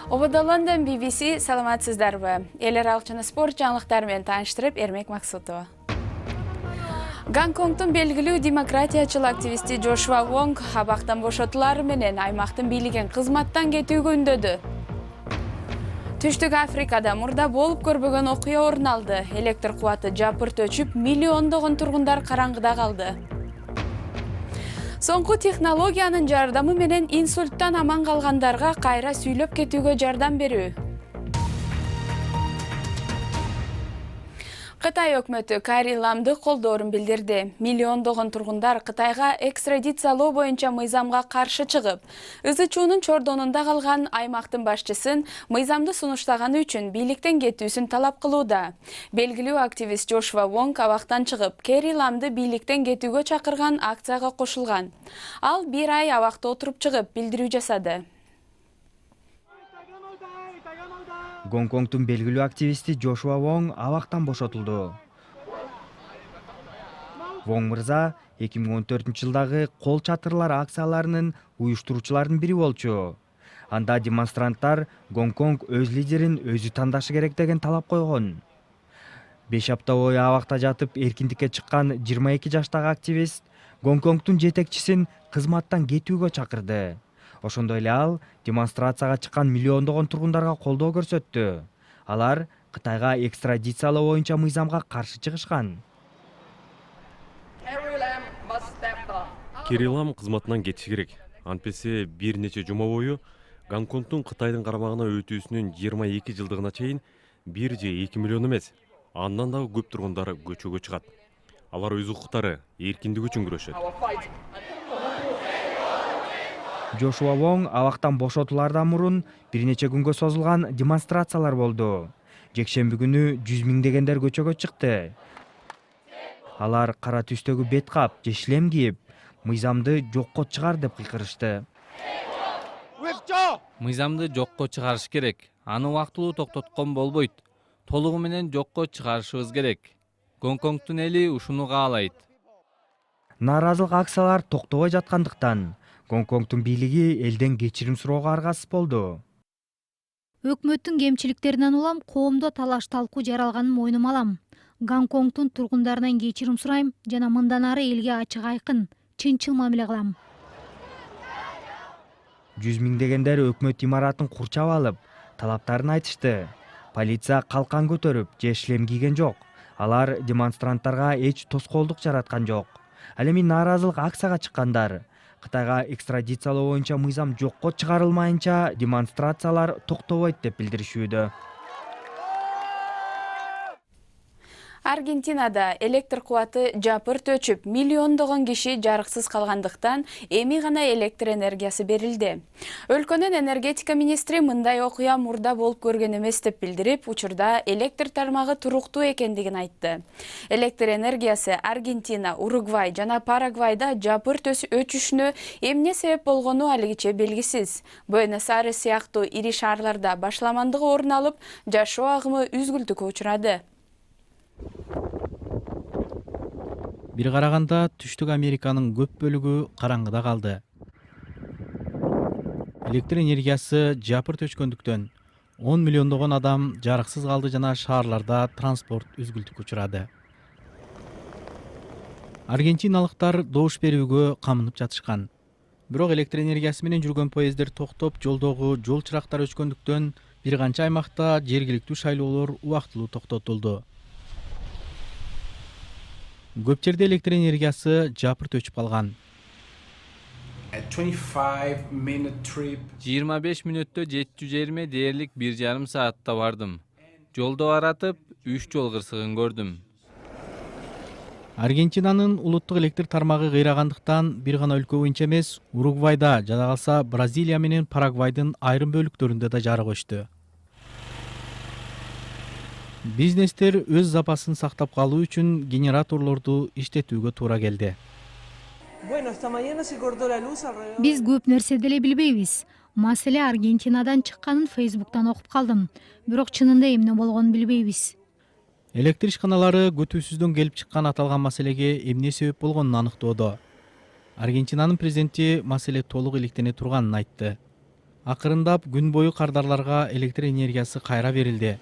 Ободолондон BBC саламатсыздарбы. Элер алчыны спорт жаңлыктары менен тааныштырып, Эрмек Максутова. Гонконгтун белгилүү демократиячыл активисти Джошуа Вонг абактан бошотулары менен аймактын бийлигин кызматтан кетүүгө үндөдү. Түштүк Африкада мурда болуп көрбөгөн окуя орун алды. Электр кубаты жапырт өчүп, миллиондогон тургундар караңгыда калды. Соңку технологиянын жардамы менен инсульттан аман калгандарга кайра сүйлөп кетүүгө жардам берүү. Кытай өкмөтү Кари Ламды колдоорун билдирди. Миллиондогон тургундар Кытайга экстрадициялоо боюнча мыйзамга каршы чыгып, ызы-чуунун чордонунда калган аймактын башчысын мыйзамды сунуштаганы үчүн бийликтен кетүүсүн талап кылууда. Белгилүү активист Джошуа Вонг абактан чыгып, Кари Ламды бийликтен кетүүгө чакырган акцияга кошулган. Ал 1 ай абакта отуруп чыгып, билдирүү жасады. Гонконгтун белгилүү активисти Джошуа Вонг абактан бошотулду. Вонг мырза 2014-жылдагы кол чатырлар акцияларынын уюштуруучуларынын бири болчу. Анда демонстранттар Гонконг өз лидерин өзү тандашы керек деген талап койгон. 5 апта бою абакта жатып эркиндикке чыккан 22 жаштагы активист Гонконгтун жетекчисин кызматтан кетүүгө чакырды. Ошондой эле ал демонстрацияга чыккан миллиондогон тургундарга колдоо көрсөттү. Алар Кытайга экстрадициялоо боюнча мыйзамга каршы чыгышкан. Кари Лам кызматынан кетиши керек. Антпесе бир нече жума бою Гонконгтун Кытайдын карамагына өтүүсүнүн 22 жылдыгына чейин 1 же 2 миллион эмес, андан дагы көп тургундар көчөгө чыгат. Алар өз укуктары, эркиндик үчүн күрөшөт. Джошуа Вонг абактан бошотулардан мурун бир нече күнгө созулган демонстрациялар болду. Жекшемби күнү 100 миңдегендер көчөгө чыкты. Алар кара түстөгү бет кап же шлем кийип, мыйзамды жокко чыгар деп кыйкырышты. Мыйзамды жокко чыгарыш керек. Аны убактылуу токтоткон болбойт. Толугу менен жокко чыгарышыбыз керек. Гонконгтун эли ушуну каалайт. Нааразылык акциялар токтобой жаткандыктан Гонконгтун бийлиги элден кечирим суроого аргасыз болду. Өкмөттүн кемчиликтеринен улам коомдо талаш-талкуу жаралганын мойнума алам. Гонконгтун тургундарынан кечирим сурайм жана мындан ары элге ачык айкын, чынчыл мамиле кылам. 100 миңдегендер өкмөт имаратын курчап алып, талаптарын айтышты. Полиция калкан көтөрүп, же шлем кийген жок. Алар демонстранттарга эч тоскоолдук жараткан жок. Ал эми нааразылык акцияга чыккандар Кытайга экстрадициялоо боюнча мыйзам жокко чыгарылмайынча демонстрациялар токтобойт деп билдиришүүдө. Аргентинада электр кубаты жапырт өчүп, миллиондогон киши жарыксыз калгандыктан эми гана электр энергиясы берилди. Өлкөнүн энергетика министри мындай окуя мурда болуп көргөн эмес деп билдирип, учурда электр тармагы туруктуу экендигин айтты. Электр энергиясы Аргентина, Уругвай жана Парагвайда жапырт өчүшүнө эмне себеп болгону алигиче белгисиз. Буэнос-Айрес сыяктуу ири шаарларда башламандыгы орун алып, жашоо агымы үзгүлтүккө учурады. Бир караганда Түштүк Американын көп бөлүгү караңгыда калды. Электр энергиясы жапырт өчкөндүктөн 10 миллиондогон адам жарыксыз калды жана шаарларда транспорт үзгүлтүккө учурады. Аргентиналыктар добуш берүүгө камынып жатышкан. Бирок электр энергиясы менен жүргөн поезддер токтоп, жолдогу жол чырактары өчкөндүктөн бир канча аймакта жергиликтүү шайлоолор убактылуу токтотулду. Көп жерде электр энергиясы жапырт өчүп калган. 25 мүнөттө жетчү жериме дээрлик 1,5 саатта бардым. Жолдо баратып 3 жол кырсыгын көрдүм. Аргентинанын улуттук электр тармагы кыйрагандыктан бир гана өлкө боюнча эмес, Уругвайда жада калса Бразилия менен Парагвайдын айрым бөлүктөрүндө да жарык өчтү. Бизнестер өз запасын сактап калуу үчүн генераторлорду иштетүүгө туура келди. Биз көп нерсе деле билбейбиз. Маселе Аргентинадан чыкканын Facebook'тан окуп калдым. Бирок чынында эмне болгонун билбейбиз. Электр ишканалары күтүүсүздөн келип чыккан аталган маселеге эмне себеп болгонун аныктоодо. Аргентинанын президенти маселе толук иликтене турганын айтты. Акырындап күн бою кардарларга электр энергиясы кайра берилди.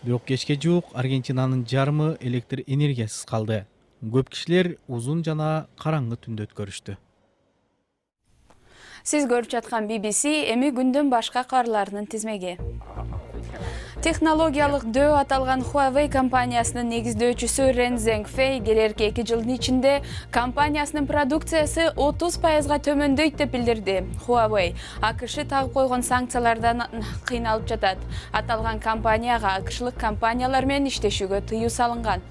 Бирок кечке жуук Аргентинанын жарымы электр энергиясыз калды. Көп кишилер узун жана караңгы түндө өткөрүштү. Сиз көрүп жаткан BBC эми күндүн башка кабарларынын тизмеги. Технологиялык дөө аталган Huawei компаниясынын негиздөөчүсү Рен Зhengfei келерки 2 жылдын ичинде компаниясынын продукциясы 30%га төмөндөйт деп билдирди. Huawei АКШ тагып койгон санкциялардан кыйналып жатат. Аталган компанияга АКШлык компаниялар менен иштешүүгө тыюу салынган.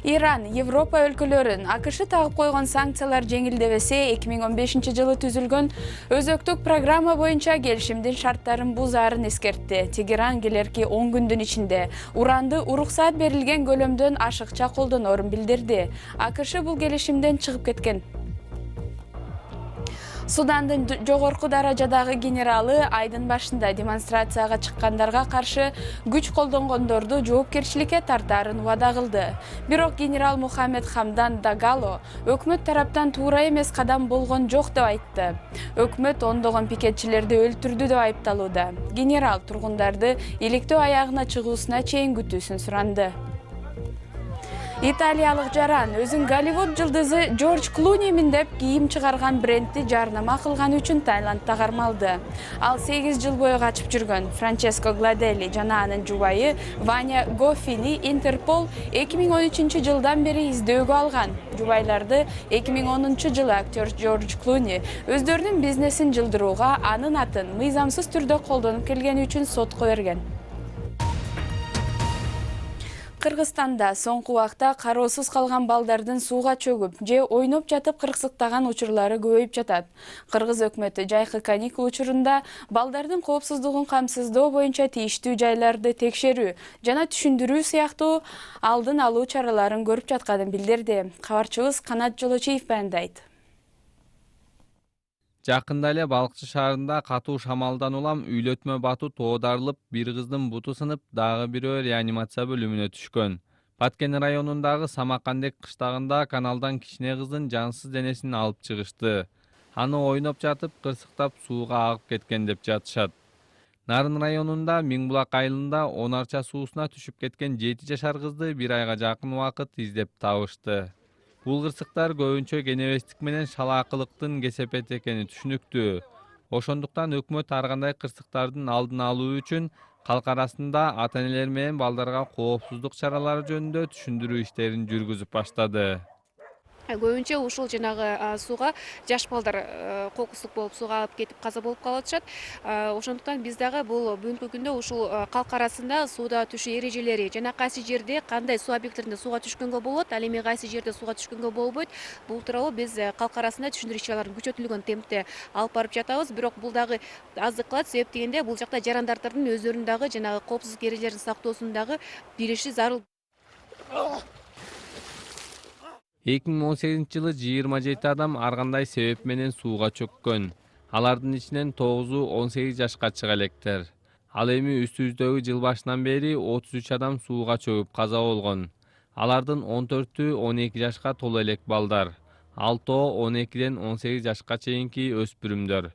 Иран, Европа өлкөлөрүн АКШ тагып койгон санкциялар жеңилдебесе 2015 жылы түзүлгөн өзөктүк программа боюнча келишимдин шарттарын бузаарын эскертти. Тегеран келерки 10 күндүн ичинде уранды уруксаат берилген көлөмдөн ашыкча колдонорун билдирди. АКШ бул келишимден чыгып кеткен. Судандын жогорку даражадагы генералы айдын башында демонстрацияга чыккандарга каршы күч колдонгондорду жоопкерчиликке тартаарын убада кылды. Бирок генерал Мухаммед Хамдан Дагало өкмөт тараптан туура эмес кадам болгон жок деп айтты. Өкмөт ондогон пикетчилерди өлтүрдү деп айыпталууда. Генерал тургундарды иликтөө аягына чыгуусуна чейин күтүүсүн суранды. Италиялык жаран өзүн Голливуд жылдызы Джордж Клуни миндеп кийим чыгарган брендти жарнама кылган үчүн Таиландда кармалды. Ал 8 жыл бою качып жүргөн Франческо Гладелли жана анын жубайы Ваня Гоффини Интерпол 2013 жылдан бери издөөгө алган. Жубайларды 2010 жылы актер Джордж Клуни өздөрүнүн бизнесин жылдырууга анын атын мыйзамсыз түрдө колдонуп келгени үчүн сотко берген. Кыргызстанда соңку убакта кароосуз калган балдардын сууга чөгүп же ойноп жатып кырсыктаган учурлары көбөйүп жатат. Кыргыз өкмөтү жайкы каникул учурунда балдардын коопсуздугун камсыздоо боюнча тийиштүү жайларды текшерүү жана түшүндүрүү сыяктуу алдын алуу чараларын көрүп жатканын билдирди. Кабарчыбыз Канат Жолочиев баяндайт. Жакында эле Балыкчы шаарында катуу шамалдан улам үйлөтмө батут оодарылып, бир кыздын буту сынып, дагы бирөө реанимация бөлүмүнө түшкөн. Баткен районундагы Самакандек кыштагында каналдан кичине кыздын жансыз денесин алып чыгышты. Аны ойноп жатып, кырсыктап сууга агып кеткен деп жатышат. Нарын районунда Миңбулак айылында 10 арча суусуна түшүп кеткен 7 жашар кызды 1 айга жакын убакыт издеп табышты. Бул кырсыктар көбүнчө кенебестик менен шалаакылыктын кесепети экени түшүнүктүү. Ошондуктан өкмөт ар кандай кырсыктардын алдын алуу үчүн калк арасында ата-энелер менен балдарга коопсуздук чаралары жөнүндө түшүндүрүү иштерин жүргүзүп баштады. Көбүнчө ушул жанагы сууга жаш балдар кокустук болуп сууга алып кетип каза болуп калып атышат. Ошондуктан биз дагы бул бүгүнкү күндө ушул калк арасында сууда түшүү эрежелери жана кайсы жерде кандай суу объекттеринде сууга түшкөнгө болот, ал эми кайсы жерде сууга түшкөнгө болбойт. Бул тууралуу биз калк арасында түшүндүрүү иш-чараларын күчөтүлгөн темпте алып барып жатабыз. Бирок бул дагы аздык кылат, себеп дегенде бул жакта жарандардын өздөрүнүн дагы жанагы коопсуздук эрежелерин сактоосун дагы билиши зарыл. 2018 жылы 27 адам ар кандай себеп менен сууга чөккөн. Алардын ичинен 9-у 18 жашка чыга электер. Ал эми үстүбүздөгү жыл башынан бери 33 адам сууга чөгүп каза болгон. Алардын 14-ü 12 жашка толо элек балдар. 6-о 12ден 18 жашка чейинки өспүрүмдөр.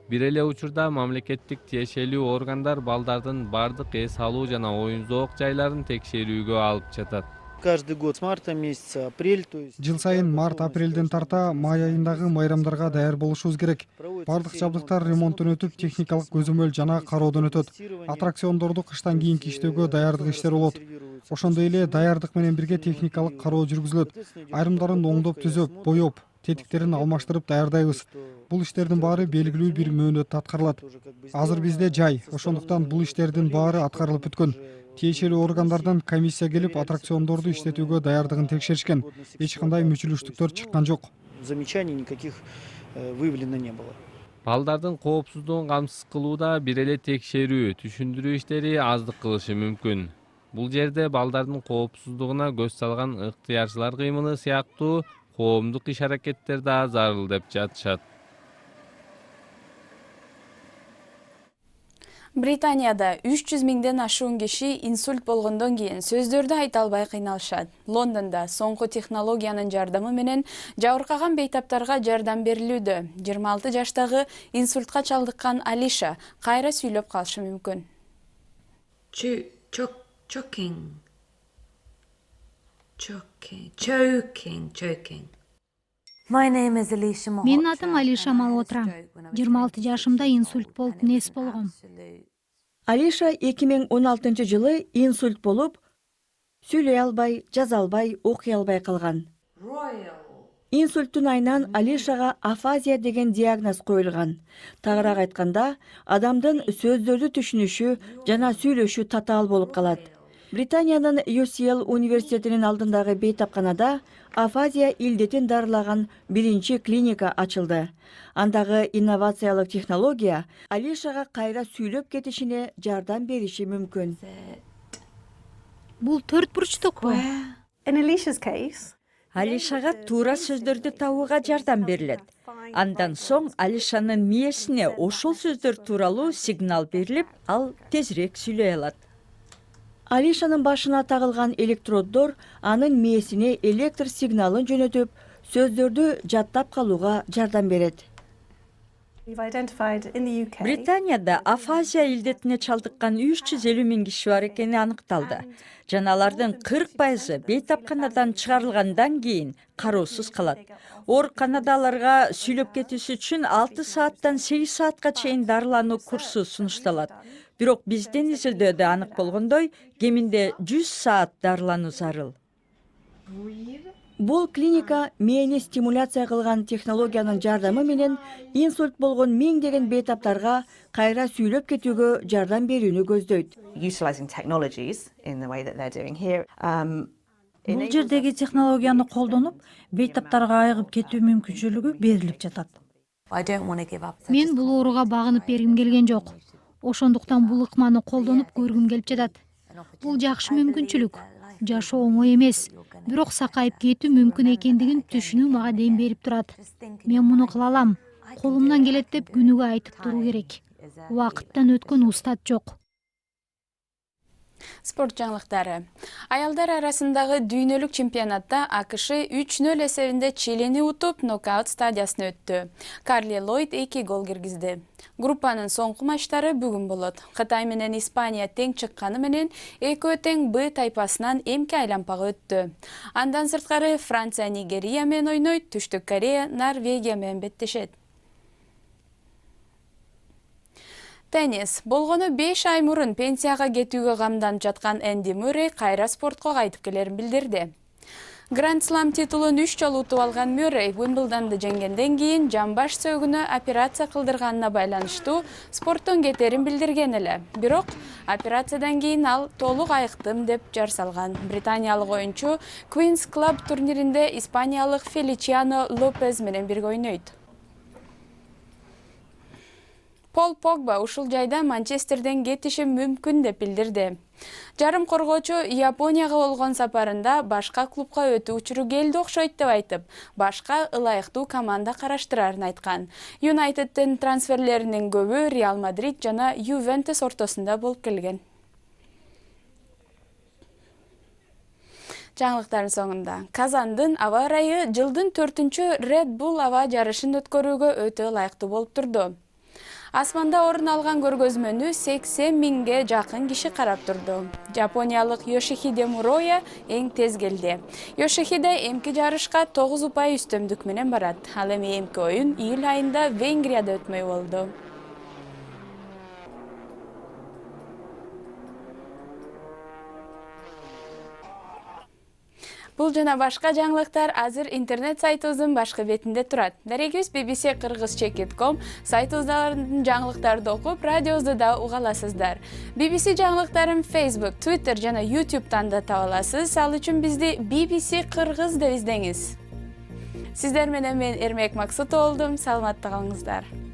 Бир эле учурда мамлекеттик тиешелүү органдар балдардын бардык эс алуу жана оюн зоок жайларын текшерүүгө алып жатат. Каждый год с марта месяца, апрель, то есть... Жыл сайын март-апрелден тарта май айындагы майрамдарга даяр болушубуз керек. Бардык жабдыктар ремонттон өтүп, техникалык көзөмөл жана кароодон өтөт. Аттракциондорду кыштан кийинки иштөөгө даярдык иштери болот. Ошондой эле даярдык менен бирге техникалык кароо жүргүзүлөт. Айрымдарын оңдоп түзөп, боеп, тетиктерин алмаштырып даярдайбыз. Бул иштердин баары белгилүү бир мөөнөттө аткарылат. Азыр бизде жай, ошондуктан бул иштердин баары аткарылып бүткөн. Тиешелүү органдардан комиссия келип аттракциондорду иштетүүгө даярдыгын текшеришкен. Эч кандай мүчүлүштүктөр чыккан жок. Замечаний никаких выявлено не было. Балдардын коопсуздугун камсыз кылууда бир эле текшерүү, түшүндүрүү иштери аздык кылышы мүмкүн. Бул жерде балдардын коопсуздугуна көз салган ыктыярчылар кыймылы сыяктуу коомдук иш-аракеттер да зарыл деп жатышат. Британияда 300 миңден ашуун киши инсульт болгондон кийин сөздөрдү айта албай кыйналышат. Лондонда соңку технологиянын жардамы менен жабыркаган бейтаптарга жардам берилүүдө. 26 жаштагы инсультка чалдыккан Алиша кайра сүйлөп калышы мүмкүн. Choking. Менин атым Алиша Малотра. 26 жашымда инсульт болуп нес болгом. Алиша 2016 жылы инсульт болуп, сүйлөй албай, жаза албай, окуй албай калган. Инсульттун айынан Алишага афазия деген диагноз коюлган. Тагыраак айтканда, адамдын сөздөрдү түшүнүшү жана сүйлөшү татаал болуп калат. Британиянын UCL университетинин алдындагы бейтапканада афазия илдетин дарылаган биринчи клиника ачылды. Андагы инновациялык технология Алишага кайра сүйлөп кетишине жардам бериши мүмкүн. Бул 4 бурчтукпу? Алишага туура сөздөрдү табууга жардам берилет. Андан соң Алишанын мээсине ошол сөздөр тууралуу сигнал берилип, ал тезирээк сүйлөй алат. Алишанын башына тагылган электроддор анын мээсине электр сигналын жөнөтүп, сөздөрдү жаттап калууга жардам берет. Британияда афазия илдетине чалдыккан 350 миң киши бар экени аныкталды. Жана алардын 40% бейтапканадан чыгарылгандан кийин кароосуз калат. Ооруканада аларга сүйлөп кетиш үчүн 6 сааттан 8 саатка чейин дарылануу курсу сунушталат. Бирок биздин изилдөөдө анык болгондой, кеминде 100 саат дарылануу зарыл. Бул клиника мээни стимуляция кылган технологиянын жардамы менен инсульт болгон миңдеген бейтаптарга кайра сүйлөп кетүүгө жардам берүүнү көздөйт. Бул жердеги технологияны колдонуп, бейтаптарга айыгып кетүү мүмкүнчүлүгү берилип жатат. Мен бул ооруга багынып бергим келген жок. Ошондуктан бул ыкманы колдонуп көргүм келип жатат. Бул жакшы мүмкүнчүлүк. Жашоо оңой эмес, бирок сакайып кетүү мүмкүн экендигин түшүнүү мага дем берип турат. Мен муну кыла алам. Колумдан келет деп күнүгө айтып туруу керек. Убакыттан өткөн устат жок. Спорт жаңылыктары. Аялдар арасындагы дүйнөлүк чемпионатта АКШ 3-0 эсебинде Чилини утуп, нокаут стадиясына өттү. Карли Лойд 2 гол киргизди. Группанын соңку матчтары бүгүн болот. Кытай менен Испания тең чыкканы менен экөө тең Б тайпасынан эмки айлампага өттү. Андан сырткары Франция Нигерия менен ойнойт, Түштүк Корея Норвегия менен беттешет. Теннис. Болгону 5 ай мурун пенсияга кетүүгө камданып жаткан Энди Мюррей кайра спортко кайтып келерин билдирди. Гранд Слам титулун 3 жолу утуп алган Мюррей Уимблдонду жеңгенден кийин жамбаш сөөгүнө операция кылдырганына байланыштуу спорттон кетерин билдирген эле. Бирок операциядан кийин ал толук айыктым деп жар салган. Британиялык оюнчу Queen's Club турниринде испаниялык Феличиано Лопез менен бирге ойнойт. Пол Погба ушул жайда Манчестерден кетиши мүмкүн деп билдирди. Жарым коргоочу Японияга болгон сапарында башка клубка өтүү учуру келди окшойт деп айтып, башка ылайыктуу команда караштырарын айткан. Юнайтеддин трансферлеринин көбү Реал Мадрид жана Ювентус ортосунда болуп келген. Жаңылыктардын соңунда. Казандын аба ырайы жылдын 4-чү Red Bull аба жарышын өткөрүүгө өтө ылайыктуу болуп турду. Асманда орун алган көргөзмөнү 80 миңге жакын киши карап турду. Жапониялык Йошихиде Муроя эң тез келди. Йошихиде эмки жарышка 9 упай үстөмдүк менен барат. Ал эми эмки оюн июль айында Венгрияда өтмөй болду. Бул жана башка жаңылыктар азыр интернет сайтыбыздын башкы бетинде турат. Дарегибиз bbc-kyrgyz.com сайтыбыздын жаңылыктарды окуп, радиобузду да уга аласыздар. BBC жаңылыктарын Facebook, Twitter жана YouTube'дан да таба аласыз. Ал үчүн бизди BBC Кыргыз деп издеңиз. Сиздер менен мен Эрмек Максутов болдум. Саламатта калыңыздар.